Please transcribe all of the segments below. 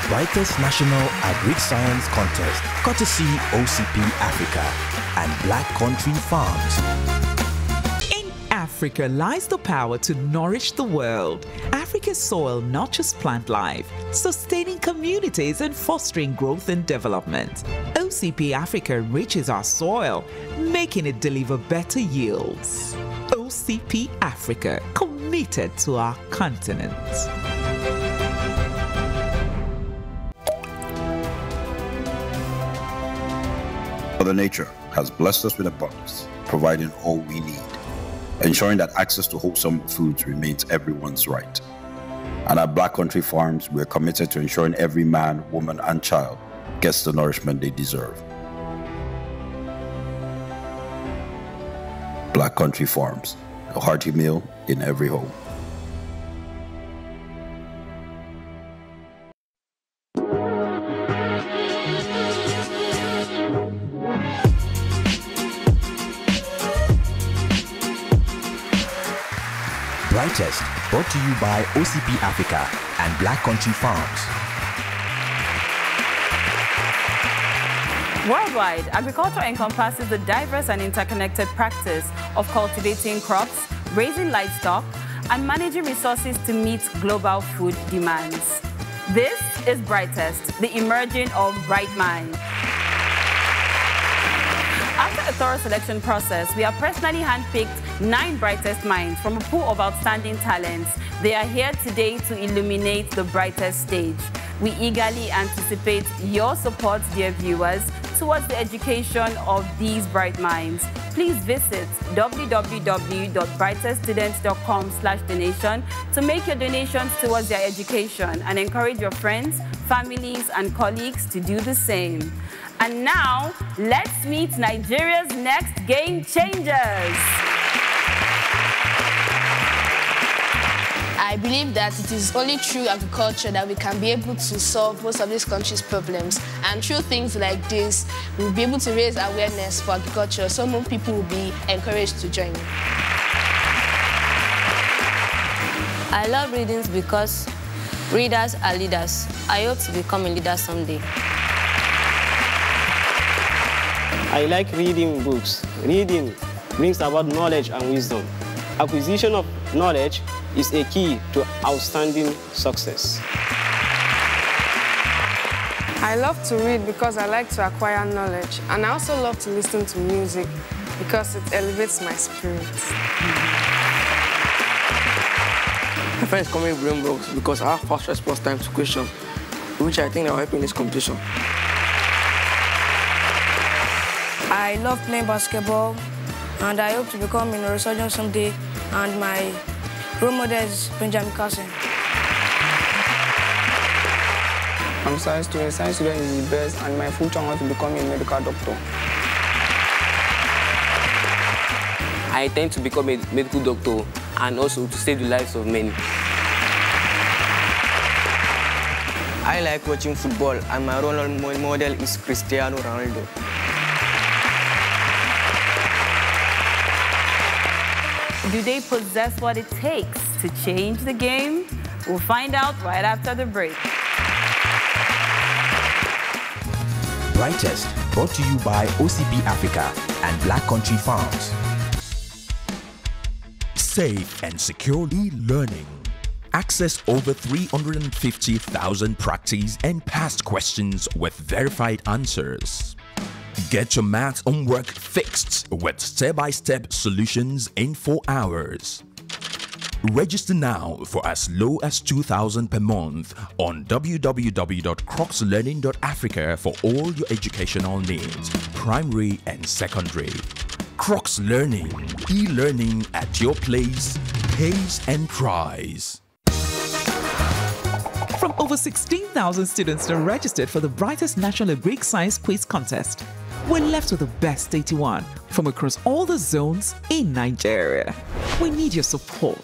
Brightest National Agric Science Contest, courtesy OCP Africa and Black Country Farms. In Africa lies the power to nourish the world. Africa's soil nurtures plant life, sustaining communities and fostering growth and development. OCP Africa enriches our soil, making it deliver better yields. OCP Africa, committed to our continent. Mother Nature has blessed us with abundance, providing all we need, ensuring that access to wholesome foods remains everyone's right. And at Black Country Farms, we're committed to ensuring every man, woman, and child gets the nourishment they deserve. Black Country Farms, a hearty meal in every home. Brightest, brought to you by OCP Africa and Black Country Farms. Worldwide, agriculture encompasses the diverse and interconnected practice of cultivating crops, raising livestock, and managing resources to meet global food demands. This is Brightest, the emerging of bright minds. After a thorough selection process, we have personally handpicked 9 brightest minds from a pool of outstanding talents. They are here today to illuminate the brightest stage. We eagerly anticipate your support, dear viewers, towards the education of these bright minds. Please visit www.brighteststudents.com/donation to make your donations towards their education and encourage your friends, families, and colleagues to do the same. And now, let's meet Nigeria's next game changers. I believe that it is only through agriculture that we can be able to solve most of this country's problems. And through things like this, we'll be able to raise awareness for agriculture so more people will be encouraged to join. I love readings because readers are leaders. I hope to become a leader someday. I like reading books. Reading brings about knowledge and wisdom. Acquisition of knowledge is a key to outstanding success. I love to read because I like to acquire knowledge, and I also love to listen to music because it elevates my spirit. My friends call me brain box because I have fast response time to questions, which I think will help in this competition. I love playing basketball, and I hope to become a neurosurgeon someday, and my role model is Benjamin Carson. I'm a science student. Science student is the best, and my future wants to become a medical doctor. I intend to become a medical doctor and also to save the lives of many. I like watching football, and my role model is Cristiano Ronaldo. Do they possess what it takes to change the game? We'll find out right after the break. Brightest, brought to you by OCP Africa and Black Country Farms. Safe and secure e-learning. Access over 350,000 practice and past questions with verified answers. Get your maths homework fixed with step-by-step solutions in 4 hours. Register now for as low as 2,000 per month on www.crocslearning.africa for all your educational needs, primary and secondary. Crocs Learning, e-learning at your place, pace and price. From over 16,000 students that registered for the Brightest National Agric Science Quiz Contest, we're left with the best 81 from across all the zones in Nigeria. We need your support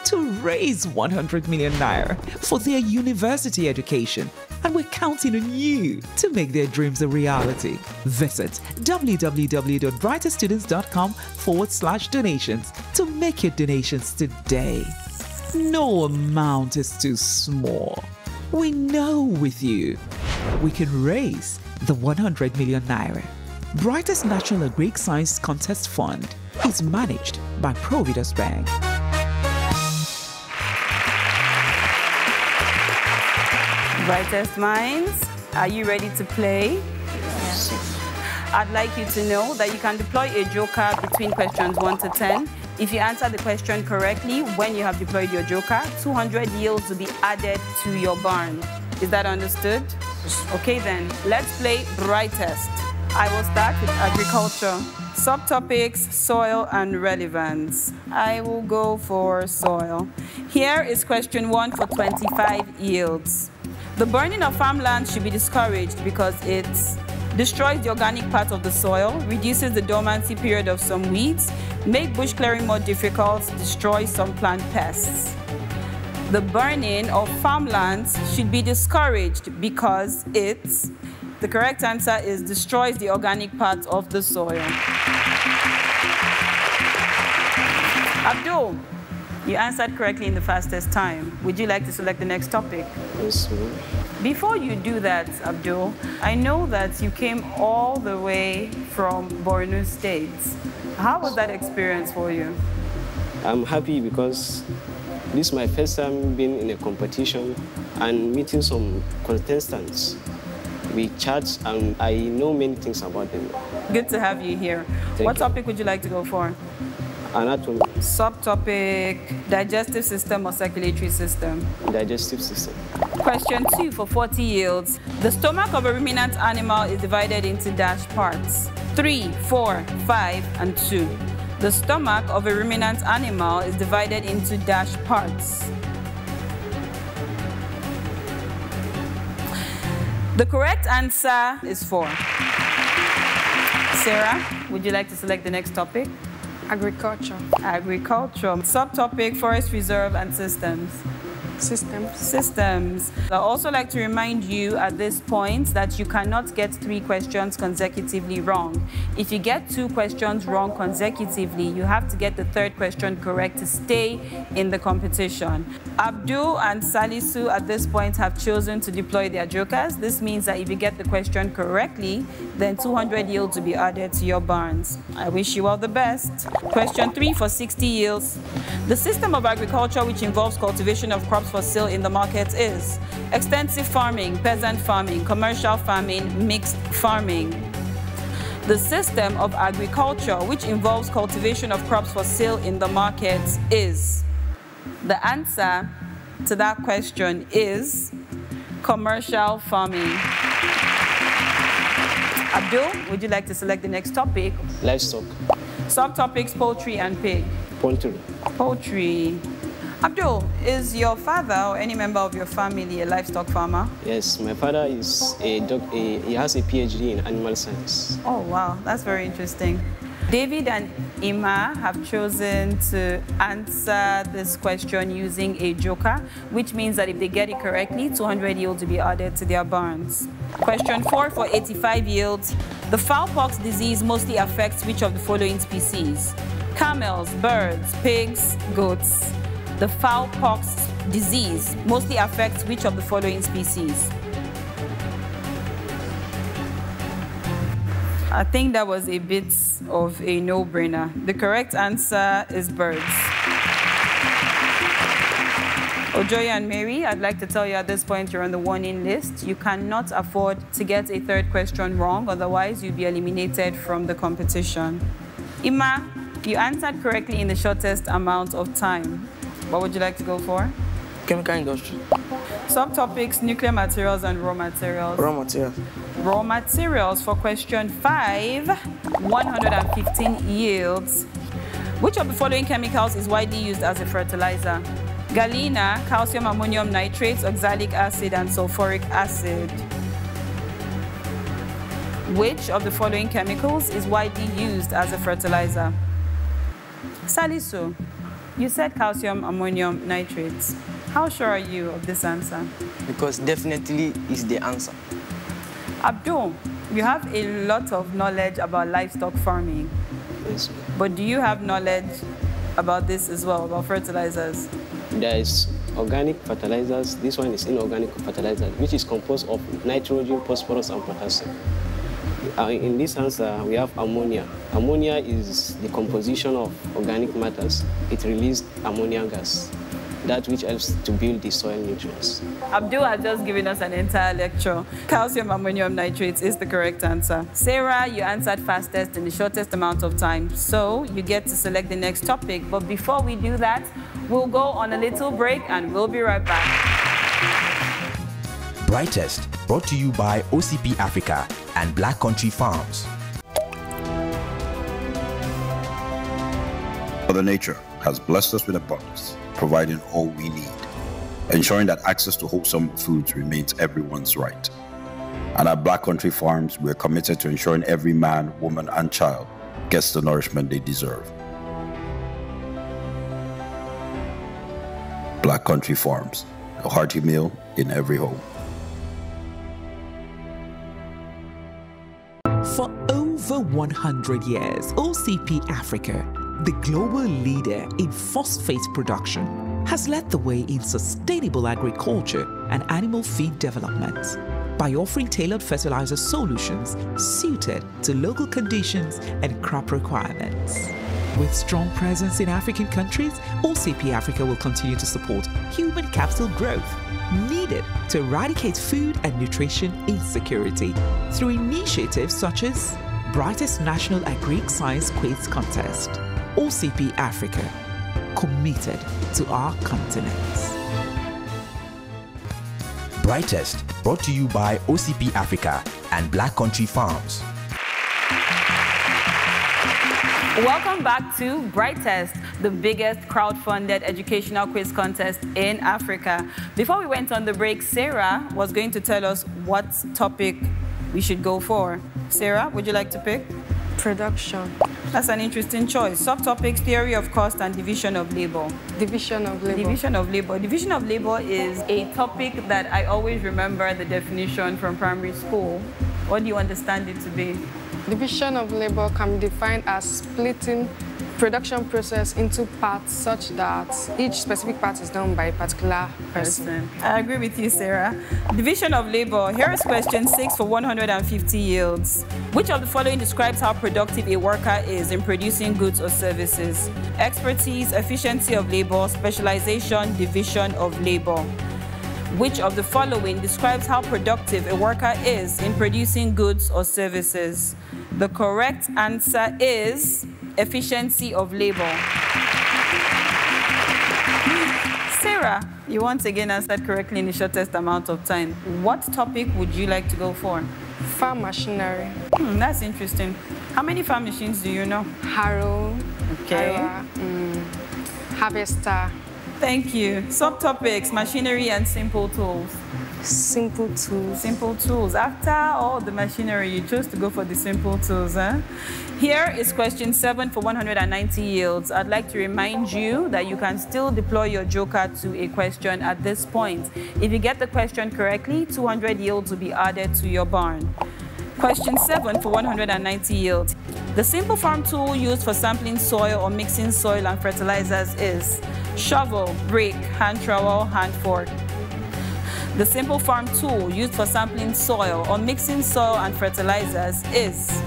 to raise 100 million naira for their university education, and we're counting on you to make their dreams a reality. Visit www.brighteststudents.com/donations to make your donations today. No amount is too small. We know with you, we can raise the 100 million naira. Brightest National Agric Science Contest Fund is managed by Providus Bank. Brightest minds, are you ready to play? Yes. I'd like you to know that you can deploy a joker between questions 1 to 10. If you answer the question correctly when you have deployed your joker, 200 yields will be added to your barn. Is that understood? Okay then, let's play Brightest. I will start with agriculture. Subtopics, soil and relevance. I will go for soil. Here is question 1 for 25 yields. The burning of farmland should be discouraged because it destroys the organic part of the soil, reduces the dormancy period of some weeds, make bush clearing more difficult, destroys some plant pests. The burning of farmlands should be discouraged because the correct answer is destroys the organic part of the soil. Abdul, you answered correctly in the fastest time. Would you like to select the next topic? Yes, ma'am. Before you do that, Abdul, I know that you came all the way from Borno State. How was that experience for you? I'm happy because this is my first time being in a competition and meeting some contestants. We chat and I know many things about them. Good to have you here. What topic would you like to go for? Anatomy. Subtopic, digestive system or circulatory system? Digestive system. Question 2 for 40 yields. The stomach of a ruminant animal is divided into dash parts. 3, 4, 5, and 2. The stomach of a ruminant animal is divided into dash parts. The correct answer is 4. Sarah, would you like to select the next topic? Agriculture. Agriculture. Subtopic, forest reserve and systems. Systems. I'd also like to remind you at this point that you cannot get 3 questions consecutively wrong. If you get 2 questions wrong consecutively, you have to get the 3rd question correct to stay in the competition. Abdul and Salisu at this point have chosen to deploy their jokers. This means that if you get the question correctly, then 200 yields will be added to your barns. I wish you all the best. Question 3 for 60 yields. The system of agriculture which involves cultivation of crops for sale in the market is extensive farming, peasant farming, commercial farming, mixed farming. The system of agriculture which involves cultivation of crops for sale in the market is. The answer to that question is commercial farming. Abdul, would you like to select the next topic? Livestock. Subtopics, poultry and pig. Poultry. Poultry. Abdul, is your father or any member of your family a livestock farmer? Yes, my father is a doctor. He has a PhD in animal science. Oh, wow, that's very interesting. David and Ima have chosen to answer this question using a joker, which means that if they get it correctly, 200 yields will be added to their barns. Question 4 for 85 yields. The fowlpox disease mostly affects which of the following species? Camels, birds, pigs, goats. The fowlpox disease mostly affects which of the following species? I think that was a bit of a no-brainer. The correct answer is birds. Ojoya and Mary, I'd like to tell you at this point you're on the warning list. You cannot afford to get a 3rd question wrong, otherwise you'll be eliminated from the competition. Ima, you answered correctly in the shortest amount of time. What would you like to go for? Chemical industry. Subtopics, nuclear materials and raw materials. Raw materials. Raw materials for question 5, 115 yields. Which of the following chemicals is widely used as a fertilizer? Galena, calcium ammonium nitrate, oxalic acid, and sulfuric acid. Which of the following chemicals is widely used as a fertilizer? Salisu, you said calcium ammonium nitrates. How sure are you of this answer? Because definitely is the answer. Abdul, you have a lot of knowledge about livestock farming. Yes. But do you have knowledge about this as well, about fertilizers? There is organic fertilizers. This one is inorganic fertilizer, which is composed of nitrogen, phosphorus, and potassium. In this answer, we have ammonia. Ammonia is the composition of organic matters. It releases ammonia gas, that which helps to build the soil nutrients. Abdul has just given us an entire lecture. Calcium ammonium nitrates is the correct answer. Sarah, you answered fastest in the shortest amount of time, so you get to select the next topic. But before we do that, we'll go on a little break and we'll be right back. Brightest, brought to you by OCP Africa and Black Country Farms. Mother Nature has blessed us with abundance, providing all we need, ensuring that access to wholesome foods remains everyone's right. And at Black Country Farms, we're committed to ensuring every man, woman, and child gets the nourishment they deserve. Black Country Farms, a hearty meal in every home. For over 100 years, OCP Africa, the global leader in phosphate production, has led the way in sustainable agriculture and animal feed development by offering tailored fertilizer solutions suited to local conditions and crop requirements. With strong presence in African countries, OCP Africa will continue to support human capital growth needed to eradicate food and nutrition insecurity through initiatives such as Brightest National Agric Science Quiz Contest. OCP Africa, committed to our continent. Brightest, brought to you by OCP Africa and Black Country Farms. Welcome back to Brightest, the biggest crowd-funded educational quiz contest in Africa. Before we went on the break, Sarah was going to tell us what topic we should go for. Sarah, would you like to pick? Production. That's an interesting choice. Subtopics, theory of cost and division of labor. Division of labor. Division of labor. Division of labor is a topic that I always remember the definition from primary school. What do you understand it to be? Division of labor can be defined as splitting production process into parts such that each specific part is done by a particular person. I agree with you, Sarah. Division of labor. Here is question 6 for 150 yields. Which of the following describes how productive a worker is in producing goods or services? Expertise, efficiency of labor, specialization, division of labor. Which of the following describes how productive a worker is in producing goods or services? The correct answer is efficiency of labor. Sarah, you once again answered correctly in the shortest amount of time. What topic would you like to go for? Farm machinery. That's interesting. How many farm machines do you know? Harrow. Okay. Harvester. Thank you. Subtopics, machinery and simple tools. Simple tools. Simple tools. After all the machinery, you chose to go for the simple tools, huh? Here is question 7 for 190 yields. I'd like to remind you that you can still deploy your joker to a question at this point. If you get the question correctly, 200 yields will be added to your barn. Question 7 for 190 yields. The simple farm tool used for sampling soil or mixing soil and fertilizers is shovel, rake, hand trowel, hand fork. The simple farm tool used for sampling soil or mixing soil and fertilizers is...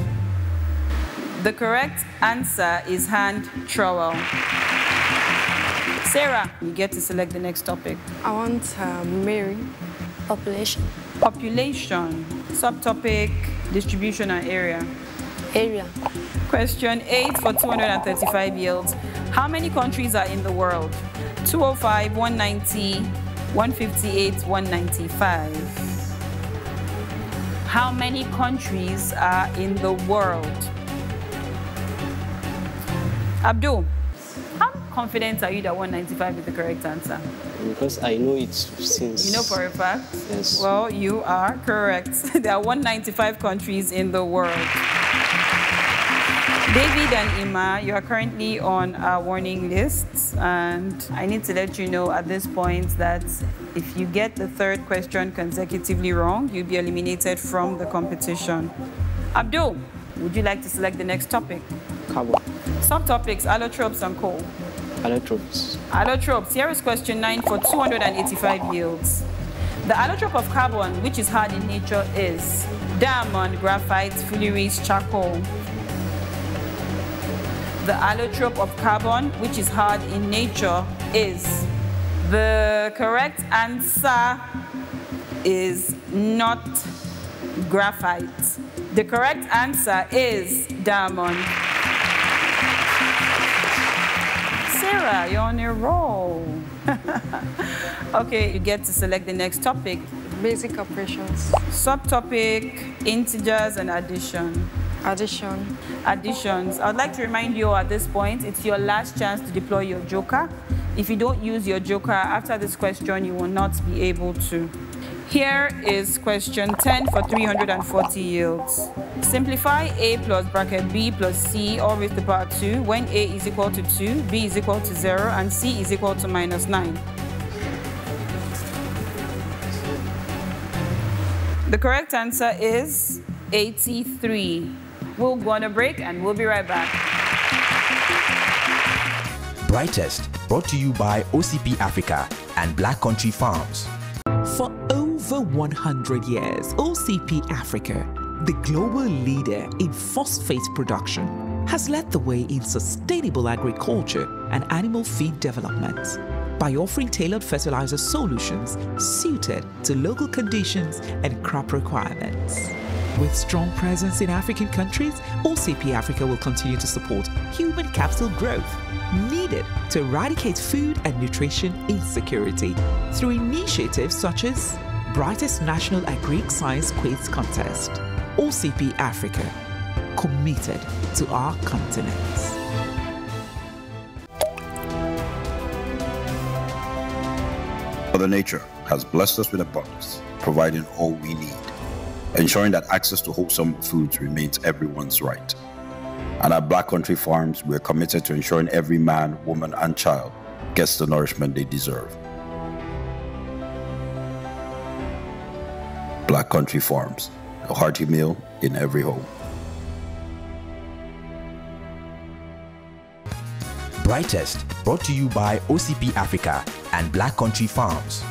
The correct answer is hand trowel. Sarah, you get to select the next topic. I want Mary. Population. Population. Subtopic, distribution and area. Area. Question 8 for 235 yields. How many countries are in the world? 205, 190, 158, 195. How many countries are in the world? Abdul, how confident are you that 195 is the correct answer? Because I know it since... You know for a fact? Yes. Well, you are correct. There are 195 countries in the world. David and Ima, you are currently on our warning lists, and I need to let you know at this point that if you get the third question consecutively wrong, you'll be eliminated from the competition. Abdul, would you like to select the next topic? Carbon. Subtopics, allotropes and coal. Allotropes. Allotropes. Here is question 9 for 285 yields. The allotrope of carbon, which is hard in nature, is diamond, graphite, fullerenes, charcoal. The allotrope of carbon, which is hard in nature, is. The correct answer is not graphite. The correct answer is diamond. Sarah, you're on a roll. Okay, you get to select the next topic. Basic operations. Subtopic, integers and addition. Addition. Additions. I'd like to remind you at this point, it's your last chance to deploy your joker. If you don't use your joker after this question, you will not be able to. Here is question 10 for 340 yields. Simplify a plus bracket b plus c all raised to the power 2 when a is equal to 2, b is equal to 0, and c is equal to -9. The correct answer is 83. We'll go on a break and we'll be right back. Brightest, brought to you by OCP Africa and Black Country Farms. For over 100 years, OCP Africa, the global leader in phosphate production, has led the way in sustainable agriculture and animal feed development by offering tailored fertilizer solutions suited to local conditions and crop requirements. With strong presence in African countries, OCP Africa will continue to support human capital growth needed to eradicate food and nutrition insecurity through initiatives such as Brightest National Agric Science Quiz Contest. OCP Africa, committed to our continent. Mother Nature has blessed us with abundance, providing all we need, ensuring that access to wholesome foods remains everyone's right. And at Black Country Farms, we're committed to ensuring every man, woman, and child gets the nourishment they deserve. Black Country Farms, a hearty meal in every home. Brightest, brought to you by OCP Africa and Black Country Farms.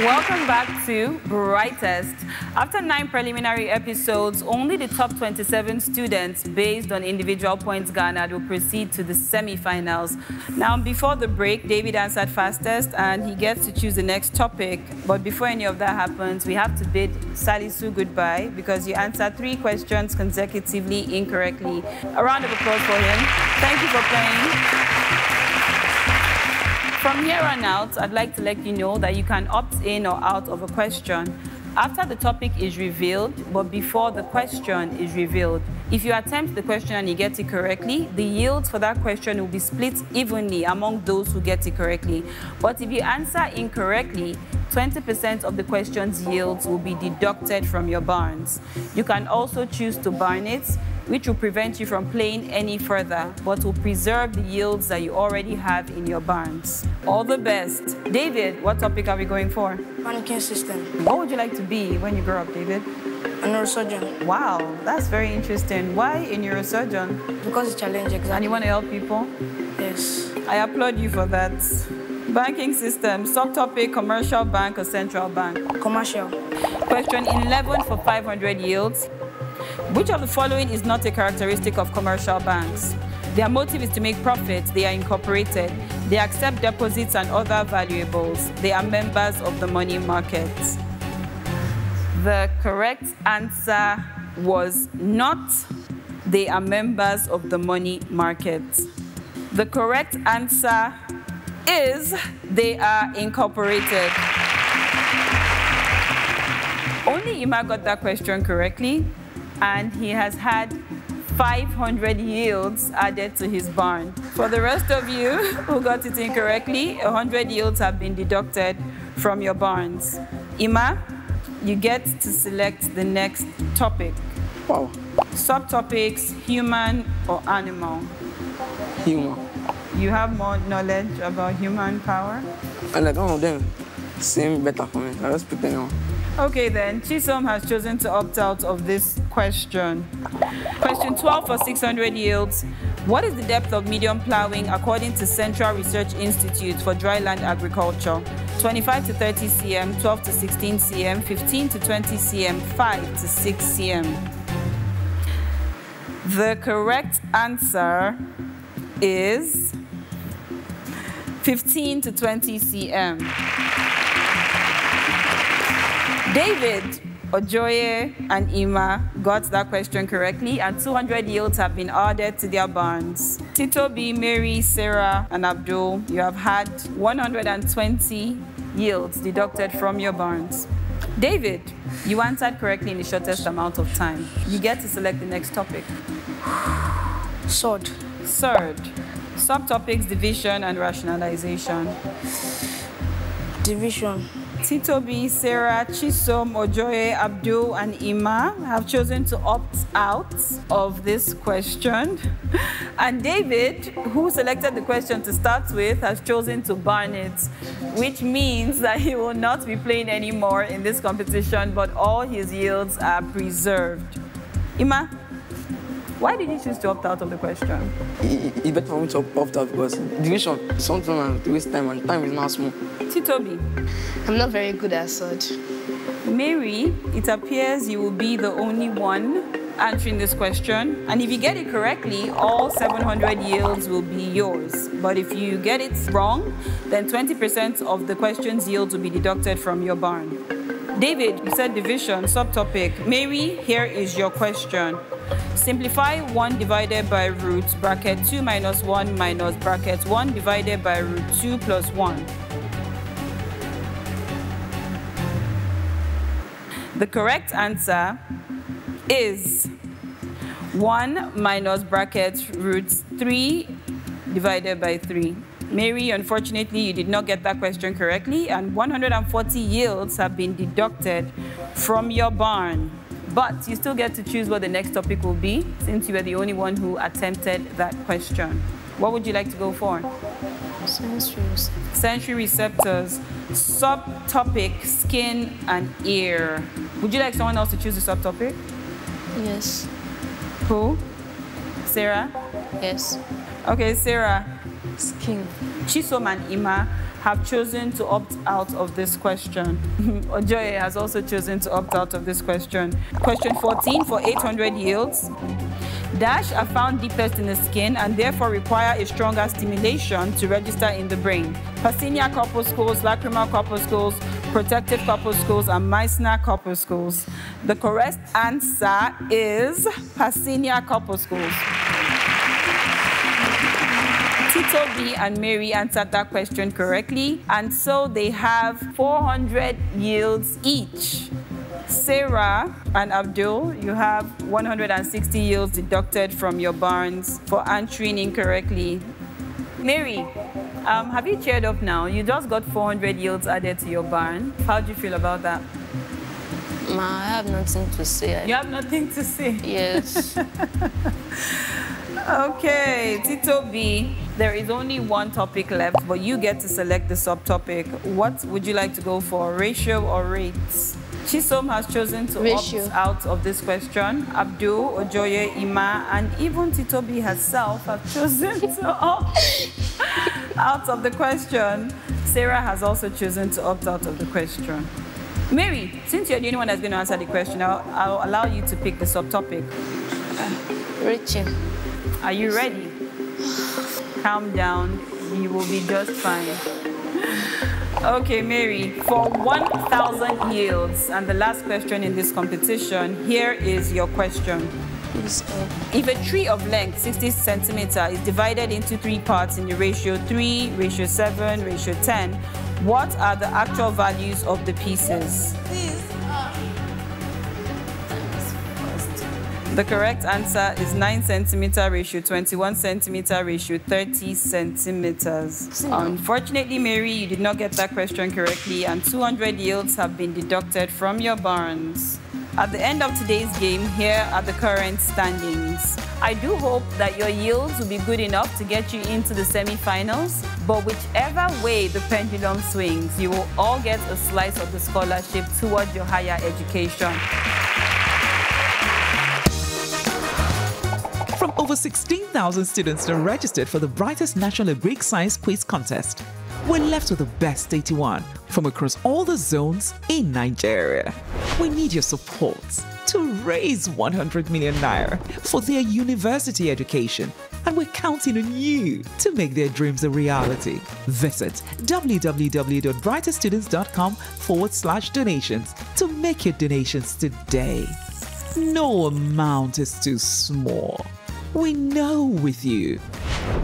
Welcome back to Brightest. After 9 preliminary episodes, only the top 27 students, based on individual points garnered, will proceed to the semi-finals. Now, before the break, David answered fastest, and he gets to choose the next topic. But before any of that happens, we have to bid Salisu goodbye, because you answered 3 questions consecutively incorrectly. A round of applause for him. Thank you for playing. From here on out, I'd like to let you know that you can opt in or out of a question after the topic is revealed, but before the question is revealed. If you attempt the question and you get it correctly, the yields for that question will be split evenly among those who get it correctly. But if you answer incorrectly, 20% of the question's yields will be deducted from your barns. You can also choose to barn it, which will prevent you from playing any further, but will preserve the yields that you already have in your barns. All the best. David, what topic are we going for? Banking system. What would you like to be when you grow up, David? A neurosurgeon. Wow, that's very interesting. Why a neurosurgeon? Because it's challenging, exactly. And you want to help people? Yes. I applaud you for that. Banking system, subtopic, commercial bank or central bank? Commercial. Question 11 for 500 yields. Which of the following is not a characteristic of commercial banks? Their motive is to make profits. They are incorporated. They accept deposits and other valuables. They are members of the money market. The correct answer was not. They are members of the money market. The correct answer is they are incorporated. Only Ima got that question correctly, and he has had 500 yields added to his barn. For the rest of you who got it incorrectly, 100 yields have been deducted from your barns. Ima, you get to select the next topic. Wow. Subtopics, human or animal? Human. You have more knowledge about human power? And like one of them seem better for me. I just pick anyone. Okay then, Chisom has chosen to opt out of this question. Question 12 for 600 yields. What is the depth of medium plowing according to Central Research Institute for Dryland Agriculture? 25 to 30 cm, 12 to 16 cm, 15 to 20 cm, 5 to 6 cm. The correct answer is 15 to 20 cm. David, Ojoye, and Ima got that question correctly, and 200 yields have been added to their barns. Tito B, Mary, Sarah, and Abdul, you have had 120 yields deducted from your barns. David, you answered correctly in the shortest amount of time. You get to select the next topic. Sword. Third, subtopics division and rationalization. Division. Tito B, Sarah, Chisom, Ojoye, Abdul, and Ima have chosen to opt out of this question. And David, who selected the question to start with, has chosen to burn it, which means that he will not be playing anymore in this competition, but all his yields are preserved. Ima, why did you choose to opt out of the question? It's better for me to opt out because division is something I have to waste time, and time is not small. Tito B. I'm not very good at sword. Mary, it appears you will be the only one answering this question. And if you get it correctly, all 700 yields will be yours. But if you get it wrong, then 20% of the question's yields will be deducted from your barn. David, you said division, subtopic. Mary, here is your question. Simplify 1 divided by root bracket 2 minus 1 minus bracket 1 divided by root 2 plus 1. The correct answer is 1 minus bracket root 3 divided by 3. Mary, unfortunately, you did not get that question correctly, and 140 yields have been deducted from your barn. But you still get to choose what the next topic will be, since you were the only one who attempted that question. What would you like to go for? Sensory receptors. Sensory receptors. Subtopic, skin and ear. Would you like someone else to choose the subtopic? Yes. Who? Sarah? Yes. Okay, Sarah. Skin. Chisom and Ima have chosen to opt out of this question. Ojoye has also chosen to opt out of this question. Question 14 for 800 yields. Dash are found deepest in the skin and therefore require a stronger stimulation to register in the brain. Pacinial corpuscles, lacrimal corpuscles, protective corpuscles, and Meissner corpuscles. The correct answer is Pacinial corpuscles. Tito B and Mary answered that question correctly, and so they have 400 yields each. Sarah and Abdul, you have 160 yields deducted from your barns for answering incorrectly. Mary, have you cheered up now? You just got 400 yields added to your barn. How do you feel about that? Ma, I have nothing to say. You have nothing to say? Yes. Okay, Tito B, there is only one topic left, but you get to select the subtopic. What would you like to go for, ratio or rates? Chisom has chosen to opt out of this question. Abdul, Ojoye, Ima, and even Tito B herself have chosen to opt out of the question. Sarah has also chosen to opt out of the question. Mary, since you're the only one that's going to answer the question, I'll allow you to pick the subtopic. Reaching. Are you ready? Calm down. You will be just fine. Okay, Mary, for 1,000 yields, and the last question in this competition, here is your question. If a tree of length 60 centimeters is divided into 3 parts in the ratio 3, ratio 7, ratio 10, what are the actual values of the pieces? The correct answer is 9 centimeter ratio 21 centimeter ratio 30 centimeters. Unfortunately, Mary, you did not get that question correctly, and 200 yields have been deducted from your barns. At the end of today's game, here are the current standings. I do hope that your yields will be good enough to get you into the semi-finals, but whichever way the pendulum swings, you will all get a slice of the scholarship towards your higher education. From over Over 16,000 students are registered for the Brightest National Agric Science Quiz Contest. We're left with the best 81 from across all the zones in Nigeria. We need your support to raise 100 million naira for their university education, and we're counting on you to make their dreams a reality. Visit www.brighteststudents.com/donations to make your donations today. No amount is too small. We know with you,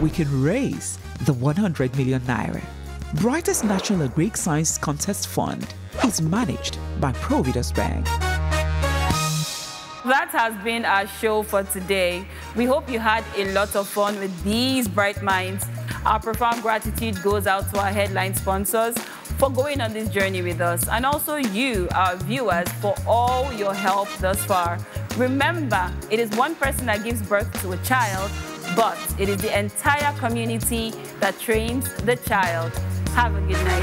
we can raise the 100 million naira. Brightest National Agric Science Contest Fund is managed by Providus Bank. That has been our show for today. We hope you had a lot of fun with these bright minds. Our profound gratitude goes out to our headline sponsors for going on this journey with us, and also you, our viewers, for all your help thus far. Remember, it is one person that gives birth to a child, but it is the entire community that trains the child. Have a good night.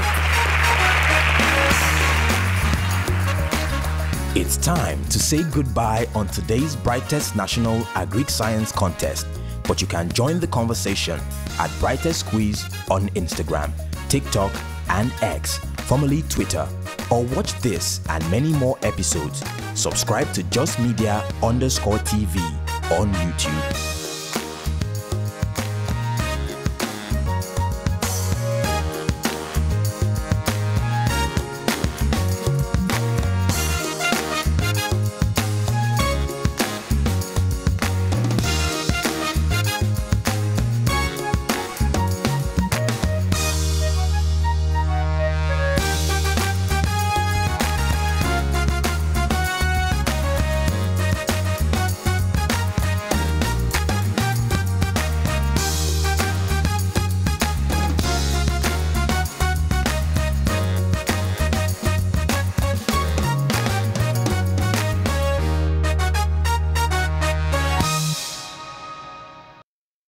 It's time to say goodbye on today's Brightest National Agric Science Contest, but you can join the conversation at Brightest Quiz on Instagram, TikTok, and X, formerly Twitter, or watch this and many more episodes. Subscribe to JustMedia_TV on YouTube.